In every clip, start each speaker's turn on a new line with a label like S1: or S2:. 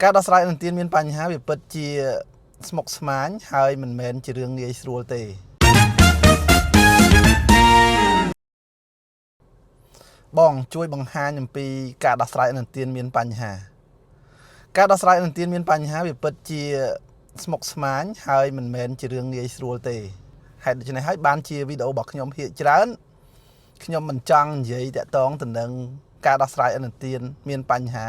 S1: ការដោះស្រាយនឹងទានមានបញ្ហាវាពិតជាស្មុគស្មាញហើយមិនមែនជារឿងងាយស្រួលទេបងជួយបង្ហាញអំពីការដោះស្រាយនឹងទានមានបញ្ហាការដោះស្រាយនឹងទានមានបញ្ហាវាពិតជាស្មុគស្មាញហើយមិនមែនជារឿងងាយស្រួលទេហេតុដូច្នេះហើយបានជាវីដេអូរបស់ខ្ញុំភាគច្រើនខ្ញុំមិនចង់និយាយតាក់ទងទៅនឹងការដោះស្រាយនឹងទានមានបញ្ហា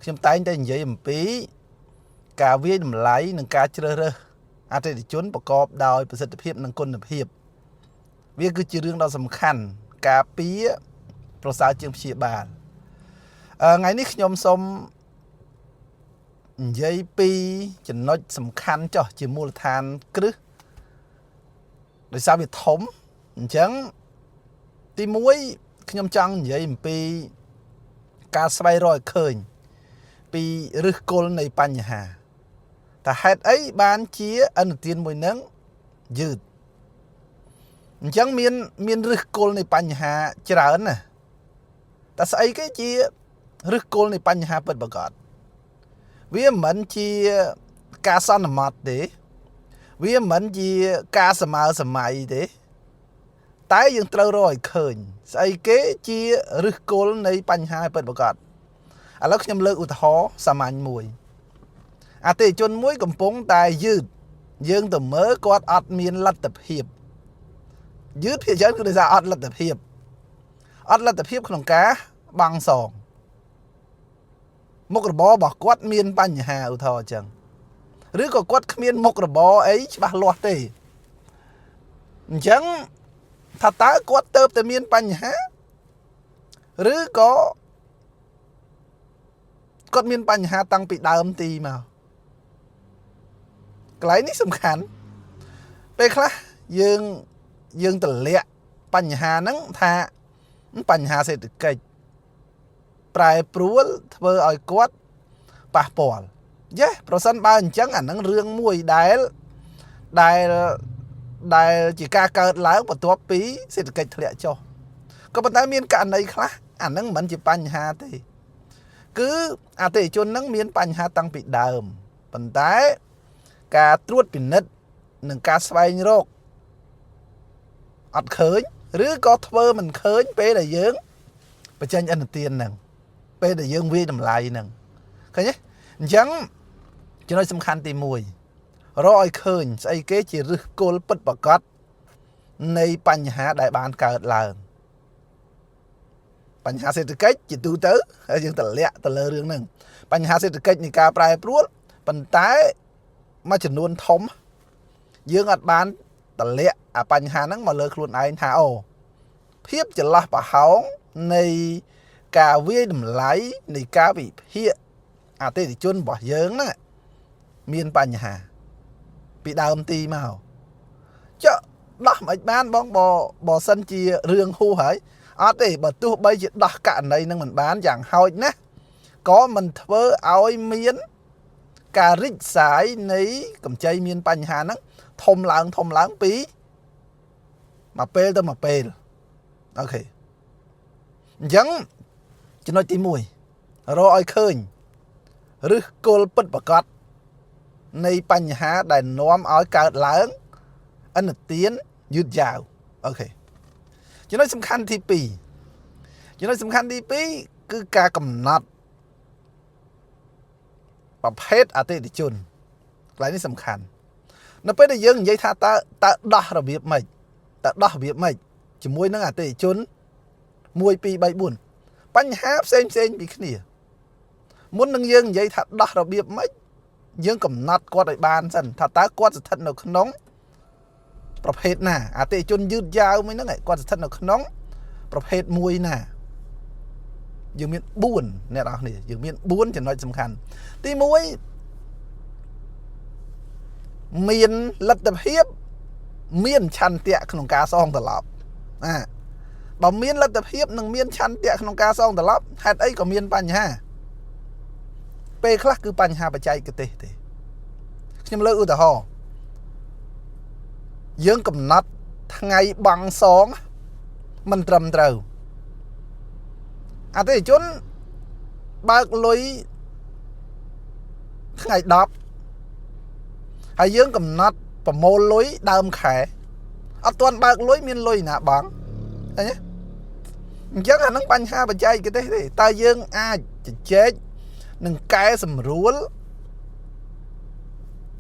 S1: ខ្ញុំតែងតែនិយាយអំពីការវាយតម្លៃនិងការជ្រើសរើសអតិថិជនប្រកបដោយប្រសិទ្ធភាពនិងគុណភាពវាគឺជារឿងដ៏សំខាន់ការពារប្រសើរជាងព្យាបាលថ្ងៃនេះខ្ញុំសូមនិយាយពីចំណុចសំខាន់ចុះជាមូលដ្ឋានគ្រឹះដោយសារវាធំអញ្ចឹងទី1ខ្ញុំចង់និយាយអំពីការស្វែងរកឲ្យឃើញពីឫសគល់នៃបញ្ហាតើហេតុអីបានជាអនុទានមួយនឹងយឺតអញ្ចឹងមានឫសគល់នៃបញ្ហាច្រើនណាតើស្អីគេជាឫសគល់នៃបញ្ហាពិតប្រាកដវាមិនជាការសន្មត់ទេវាមិនជាការសម័យសម័យទេតែយើងត្រូវរកឲ្យឃើញស្អីគេជាឫសគល់នៃបញ្ហាពិតប្រាកដឥឡូវខ្ញុំលើកឧទាហរណ៍សាមញ្ញមួយអតិថិជនមួយកំពុងតែយឺតយើងទៅមើលគាត់អត់មានលទ្ធភាពយឺតភាគច្រើនគឺដោយសារអត់លទ្ធភាពក្នុងការបង់សងមុខរបររបស់គាត់មានបញ្ហាឧទាហរណ៍អញ្ចឹងឬក៏គាត់គ្មានមុខរបរអីច្បាស់លាស់ទេអញ្ចឹងថាតើគាត់ទៅតែមានបញ្ហាឬក៏គាត់មានបញ្ហាតាំងពីដើមទីមកកន្លែងនេះសំខាន់ពេលខ្លះយើងទម្លាក់បញ្ហាហ្នឹងថាបញ្ហាសេដ្ឋកិច្ចប្រែប្រួលធ្វើឲ្យគាត់ប៉ះពាល់ប្រសិនបើអញ្ចឹងអាហ្នឹងរឿងមួយដែលជាការកើតឡើងបន្ទាប់ពីសេដ្ឋកិច្ចធ្លាក់ចុះក៏ប៉ុន្តែមានករណីខ្លះអាហ្នឹងមិនជាបញ្ហាទេគឺអតិថិជនហ្នឹងមានបញ្ហាតាំងពីដើមប៉ុន្តែការត្រួតពិនិត្យនិងការស្វែងរកអត់ឃើញឬក៏ធ្វើមិនឃើញពេលដែលយើងបញ្ចេញអនុទានហ្នឹងពេលដែលយើងវាយតម្លៃហ្នឹងឃើញទេអញ្ចឹងចំណុចសំខាន់ទី1រកឲ្យឃើញស្អីគេជាឫសគល់ពិតប្រាកដនៃបញ្ហាដែលបានកើតឡើងបញ្ហាសេដ្ឋកិច្ចជាទូទៅហើយយើងតម្លាក់ទៅលើរឿងហ្នឹងបញ្ហាសេដ្ឋកិច្ចនៃការប្រែប្រួលប៉ុន្តែមួយចំនួនធំយើងអត់បានតម្លាក់អាបញ្ហាហ្នឹងមកលើខ្លួនឯងថាអូភាពចន្លោះប្រហោងនៃការវាយតម្លៃនៃការវិភាគអតិថិជនរបស់យើងហ្នឹងមានបញ្ហាពីដើមទីមកចុះដោះមិនបានបងបើសិនជារឿងហួសហើយអត់ទេបើទោះបីជាដោះករណីនឹងមិនបានយ៉ាងហោចណាស់ក៏មិនធ្វើឲ្យមានការរីកសាយនៃកម្ចីមានបញ្ហាហ្នឹងធំឡើងពីមួយពេលទៅមួយពេលអូខេអញ្ចឹងចំណុចទី1រកឲ្យឃើញឫសគល់ពិតប្រាកដនៃបញ្ហាដែលនាំឲ្យកើតឡើងអនុទានយឺតយ៉ាវអូខេចំណុចសំខាន់ទី2គឺការកំណត់ប្រភេទអតិថិជនកន្លែងនេះសំខាន់នៅពេលដែលយើងនិយាយថាតើដោះរបៀបម៉េចជាមួយនឹងអតិថិជន1 2 3 4បញ្ហាផ្សេងពីគ្នាមុននឹងយើងនិយាយថាដោះរបៀបម៉េចយើងកំណត់គាត់ឲ្យបានសិនថាតើគាត់ស្ថិតនៅក្នុងប្រភេទណាអតិថិជនយឺតយ៉ាវមួយហ្នឹងគាត់ស្ថិតនៅក្នុងប្រភេទមួយណាយើងមាន4អ្នកនរគ្នាយើងមាន4ចំណុចសំខាន់ទី1មានលទ្ធភាពមានឆន្ទៈក្នុងការសងត្រឡប់បើមានលទ្ធភាពនិងមានឆន្ទៈក្នុងការសងត្រឡប់ហេតុអីក៏មានបញ្ហាពេលខ្លះគឺបញ្ហាបច្ចេកទេសទេខ្ញុំលើកឧទាហរណ៍យើងកំណត់ថ្ងៃបង់សងមិនត្រឹមត្រូវអតិថិជនបើកលុយ ngày đọc hay dương cầm nát và mô lối đơm khẽ ở toàn bạc lối miên lối nạ bóng đấy nhé chắc là nó bánh ha bà chay cái đấy ta dương ai chết nâng cái sầm rúa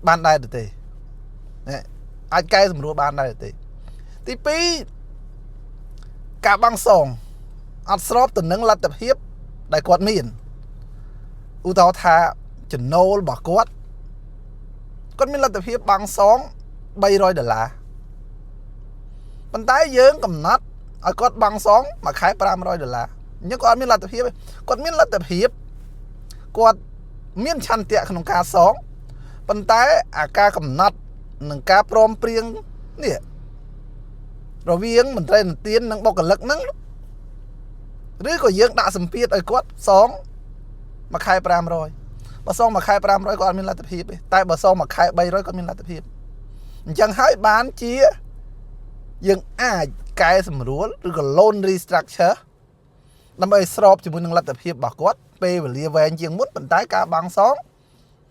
S1: ban đây được thì ai cái sầm rúa ban đây được thì pi cả băng sòng ăn srop từ nâng lật tập hiếp đại quạt miền u tao thà chừng nô bỏ quát con miền lật tập hiếp băng sóng bay rồi đờ là bàn tay dương cầm nát ở quạt băng sóng mà khai pram rồi đờ là nhưng con miền lật tập hiếp con miền lật tập hiếp quạt miền chăn tiệ không cá sóng bàn tay à cá cầm nát nâng cá prom prieng nè rồi viếng mình thấy tiên nâng bọc cả lực nâng rưới của dương đã sầm piết ở quát sóng mà khai pram rồi bà xong mà khai pram rồi con mình là tập hiệp tại bà xong mà khai bay rồi con mình là tập hiệp chẳng hãy bán chia dương ai cái sầm rúa rồi còn loan restructure nằm ở srop chỉ muốn nâng là tập hiệp bà quát p và lia về chiếng mút bận tái ca bằng sóng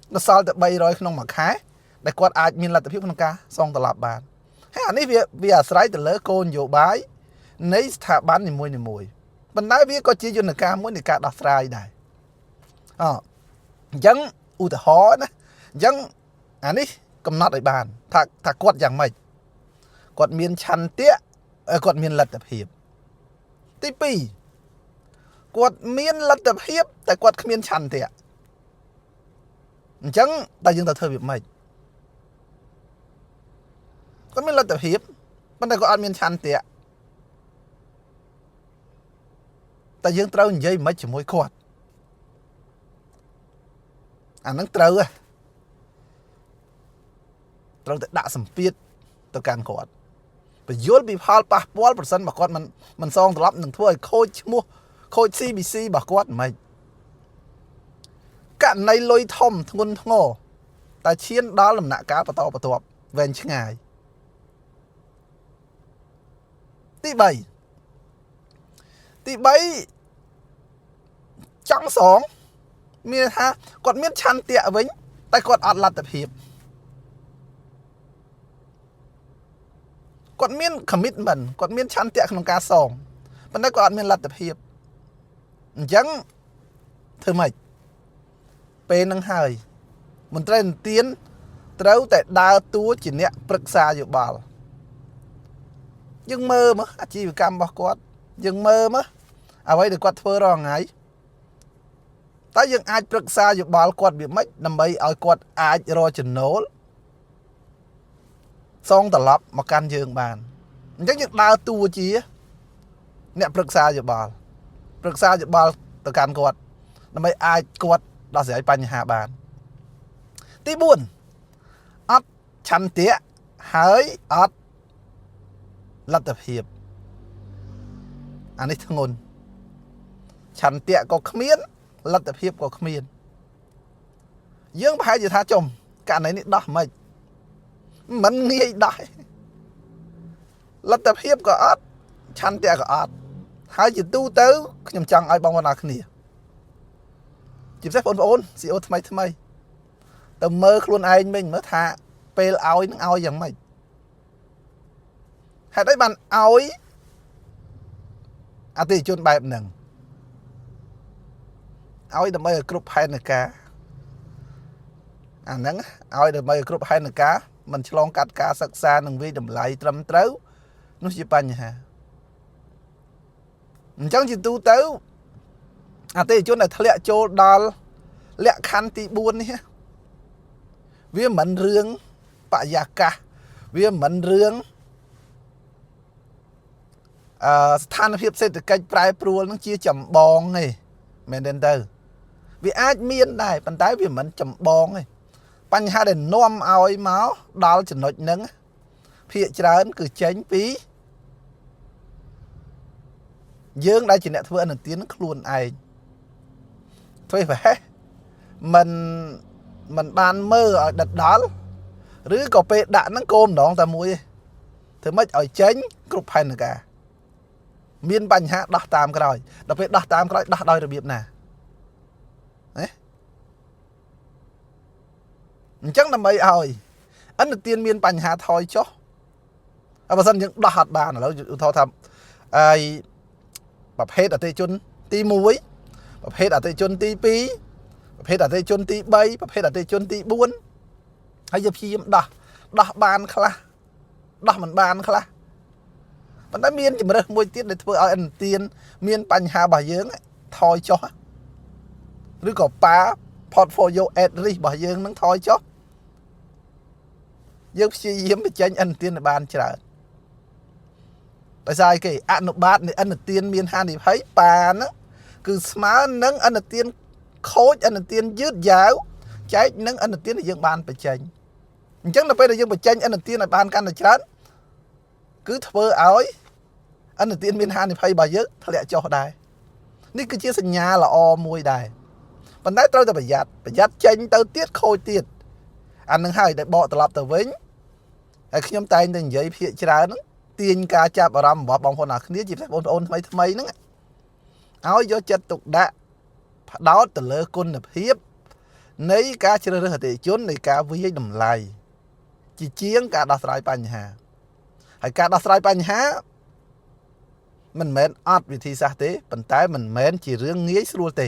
S1: nó sao tập bay rồi không mà khai đại quát ai mình là tập hiệp không ca xong tập lạp bàn hay anh ấy vì sải từ lỡ côn dụ bái nấy thả bán thì mùi bên nói biết có chỉ cho người ca muốn người ca đặt sải này dân u từ khó nè dân anh ấy cầm nát ở bàn thà quạt dạng mày quạt miền chăn tía quạt miền lật tập hiệp tipi quạt miền lật tập hiệp tại quạt miền chăn tía dân ta dân ta thơ việc mày có miền lật tập hiệp bên đây có ăn miền chăn tía ta dân trâu dây mấy chỉ môi quạt nó trâu trâu đã sầm piết tôi càng quạt và dốt bị phá pa bó một sân mà quạt mình xong lắm đừng thua khôi mua khôi CBC bà quạt mày cạn này lôi thom thôn ngô ta chiến đó làm nạ cá bà to về chứ ngài tí bảy trắng sóng miền ha còn miền chăn tịa với tay còn ăn lạt tập hiệp còn miền commitment còn miền chăn tịa không cá sòng bên đây còn miền lạt tập hiệp chẳng thưa mày pe nâng hơi mình trên tiến trâu tại đa túa chỉ nè bực xa dự bảo nhưng mơ mà chỉ vì cam bọc quát nhưng mơ mà à vậy được quát phơ rồi ngay taยังអាចប្រឹក្សាយោបល់គាត់វាមិនដើម្បីឲ្យគាត់អាចរកចំណូលសងត្រឡប់មកកាន់យើងបានអញ្ចឹងយើងដើរតួជាអ្នកប្រឹក្សាយោបល់ទៅកាន់គាត់ដើម្បីអាចគាត់ដោះស្រាយបញ្ហាបានទី4អត់ឆន្ទៈហើយអត់លទ្ធភាពអានេះធ្ងន់ឆន្ទៈក៏គ្មានលទ្ធភាពក៏គ្មានយើងប្រហែលជាថាចំករណីនេះដោះមិនងាយដោះលទ្ធភាពក៏អត់ឆន្ទៈក៏អត់ហើយជាទូទៅខ្ញុំចង់ឲ្យបងប្អូនអរគ្នាជាពិសេសបងប្អូន CEO ថ្មីទៅមើលខ្លួនឯងវិញមើលថាពេលឲ្យនឹងឲ្យយ៉ាងម៉េចហេតុអីបានឲ្យអតិថិជនបែបហ្នឹងឲ្យដើម្បីឲ្យគ្រប់ផែនការអាហ្នឹងឲ្យដើម្បីឲ្យគ្រប់ផែនការមិនឆ្លងកាត់ការសិក្សានិងវិតម្លៃត្រឹមត្រូវនោះជាបញ្ហាអញ្ចឹងជាទូទៅអតិថិជនដែលធ្លាក់ចូលដល់លក្ខខណ្ឌទី4នេះវាមិនរឿងបរិយាកាសវាមិនរឿងស្ថានភាពសេដ្ឋកិច្ចប្រែប្រួលនឹងជាចម្បងទេមែនទេទៅវាអាចមានដែរប៉ុន្តែវាមិនចម្បងទេបញ្ហាដែលនាំឲ្យមកដល់ចំណុចហ្នឹងភាគច្រើនគឺចេញពីយើងដែលជាអ្នកធ្វើអនុទានខ្លួនឯងធ្វើប្រហែលមិនបានមើលឲ្យដិតដល់ឬក៏ពេលដាក់ហ្នឹងគោម្ដងតែមួយទេធ្វើម៉េចឲ្យចេញគ្រប់ផែនការមានបញ្ហាដោះតាមក្រោយដល់ពេលដោះតាមក្រោយដោះដោយរបៀបណា chẳng là mấy ơi anh được tiên miên bành hà thôi cho bà dân những đọt bà là thôi thầm ai bà hết ở tây chun ti muối bà hết ở tây chun ti pi bà hết ở tây chun ti bay bà hết ở tây chun ti buôn hay giờ khi đọt đọt bàn khla đọt mình bàn khla bạn đã miên chỉ mà được môi tiết đểធ្វើឲ្យanh tiên miên bành hà bà dưỡng thôi choឬក៏ប៉ា portfolio ad risk របស់យើងនឹងថយចុះយើងព្យាយាមបញ្ចេញអនុទានបានច្រើនដោយសារគេអនុបាទនៃអនុទានមានហានិភ័យប៉ាហ្នឹងគឺស្មើនឹងអនុទានខូចអនុទានយឺតយ៉ាវចែកនឹងអនុទានដែលយើងបានបញ្ចេញអញ្ចឹងដល់ពេលដែលយើងបញ្ចេញអនុទានឲ្យបានកាន់តែច្រើនគឺធ្វើឲ្យអនុទានមានហានិភ័យរបស់យើងធ្លាក់ចុះដែរនេះគឺជាសញ្ញាល្អមួយដែរប៉ុន្តែត្រូវតែប្រយ័ត្នចេញទៅទៀតខូចទៀតអានឹងហើយដែលបកត្រឡប់ទៅវិញហើយខ្ញុំតែងតែនិយាយភាគច្រើនហ្នឹងទាញការចាប់អារម្មណ៍របស់បងប្អូនអ្នកគ្នាជាពិសេសបងប្អូនថ្មីហ្នឹងឲ្យយកចិត្តទុកដាក់ផ្ដោតទៅលើគុណភាពនៃការជ្រើសរើសអតិថិជននៃការវិយតម្លៃជាងការដោះស្រាយបញ្ហាហើយការដោះស្រាយបញ្ហាមិនមែនអត់វិធីសាស្ត្រទេប៉ុន្តែមិនមែនជារឿងងាយស្រួលទេ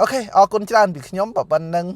S1: អូខេអរគុណច្រើនពីខ្ញុំប៉ុណ្ណឹង